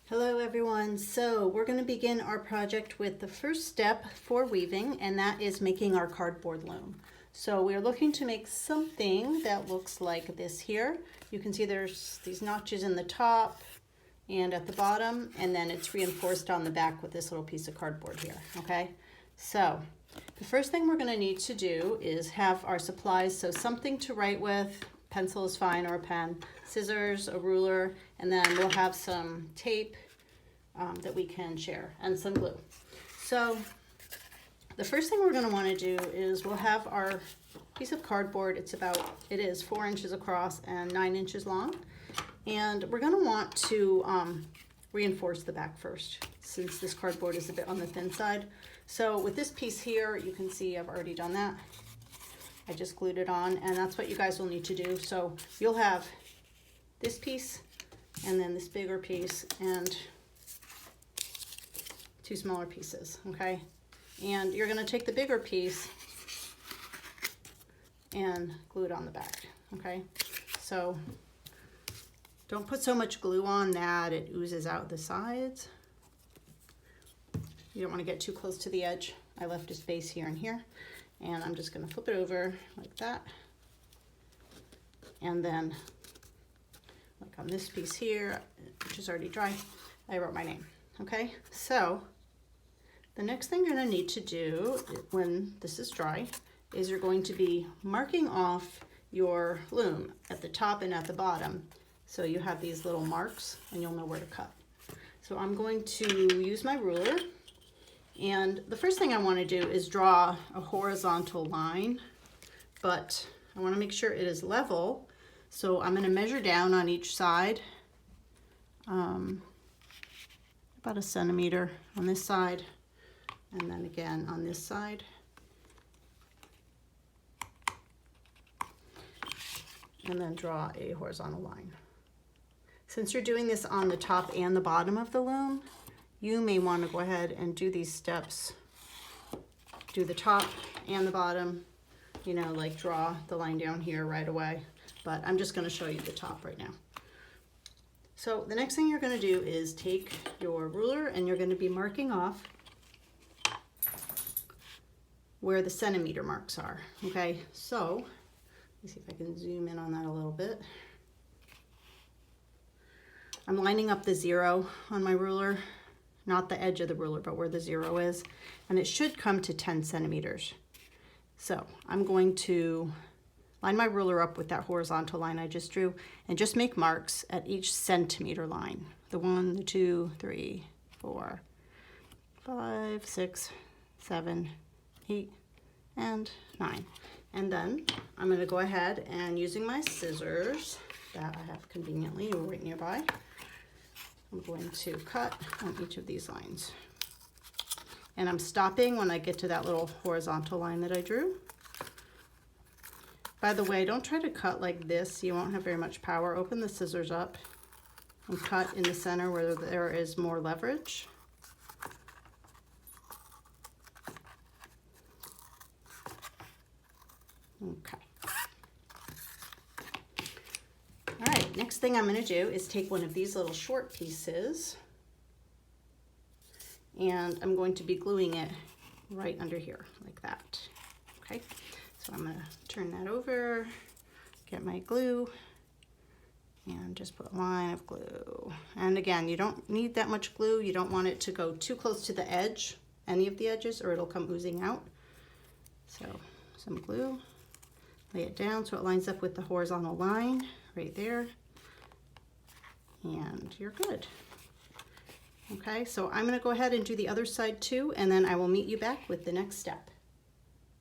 Hello everyone. So we're going to begin our project with the first step for weaving, and that is making our cardboard loom. So we're looking to make something that looks like this here. You can see there's these notches in the top and at the bottom, and then it's reinforced on the back with this little piece of cardboard here, okay? So the first thing we're going to need to do is have our supplies, so something to write with. Pencil is fine, or a pen, scissors, a ruler, and then we'll have some tape that we can share and some glue. So the first thing we're going to want to do is we'll have our piece of cardboard. It is 4 inches across and 9 inches long, and we're going to want to reinforce the back first, since this cardboard is a bit on the thin side. So with this piece here, you can see I've already done that. I just glued it on, and that's what you guys will need to do. So you'll have this piece and then this bigger piece and 2 smaller pieces, okay? And you're gonna take the bigger piece and glue it on the back, okay? So don't put so much glue on that it oozes out the sides. You don't wanna get too close to the edge. I left a space here and here. And I'm just gonna flip it over like that. And then, like on this piece here, which is already dry, I wrote my name, okay? So, the next thing you're gonna need to do when this is dry is you're going to be marking off your loom at the top and at the bottom. So you have these little marks and you'll know where to cut. So I'm going to use my ruler. And the first thing I want to do is draw a horizontal line, but I want to make sure it is level. So I'm going to measure down on each side, about 1 centimeter on this side, and then again on this side. And then draw a horizontal line. Since you're doing this on the top and the bottom of the loom, you may want to go ahead and do these steps. Do the top and the bottom, you know, like draw the line down here right away. But I'm just going to show you the top right now. So the next thing you're going to do is take your ruler and you're going to be marking off where the centimeter marks are. Okay, so let me see if I can zoom in on that a little bit. I'm lining up the 0 on my ruler. Not the edge of the ruler, but where the 0 is. And it should come to 10 centimeters. So I'm going to line my ruler up with that horizontal line I just drew and just make marks at each centimeter line. The 1, the 2, 3, 4, 5, 6, 7, 8, and 9. And then I'm going to go ahead and using my scissors that I have conveniently right nearby, I'm going to cut on each of these lines. And I'm stopping when I get to that little horizontal line that I drew. By the way, don't try to cut like this. You won't have very much power. Open the scissors up and cut in the center where there is more leverage. Okay. All right, next thing I'm going to do is take one of these little short pieces and I'm going to be gluing it right under here like that. Okay, so I'm going to turn that over, get my glue, and just put a line of glue. And again, you don't need that much glue. You don't want it to go too close to the edge, any of the edges, or it'll come oozing out. So some glue, lay it down so it lines up with the horizontal line right there, and you're good. Okay, so I'm going to go ahead and do the other side too, and then I will meet you back with the next step.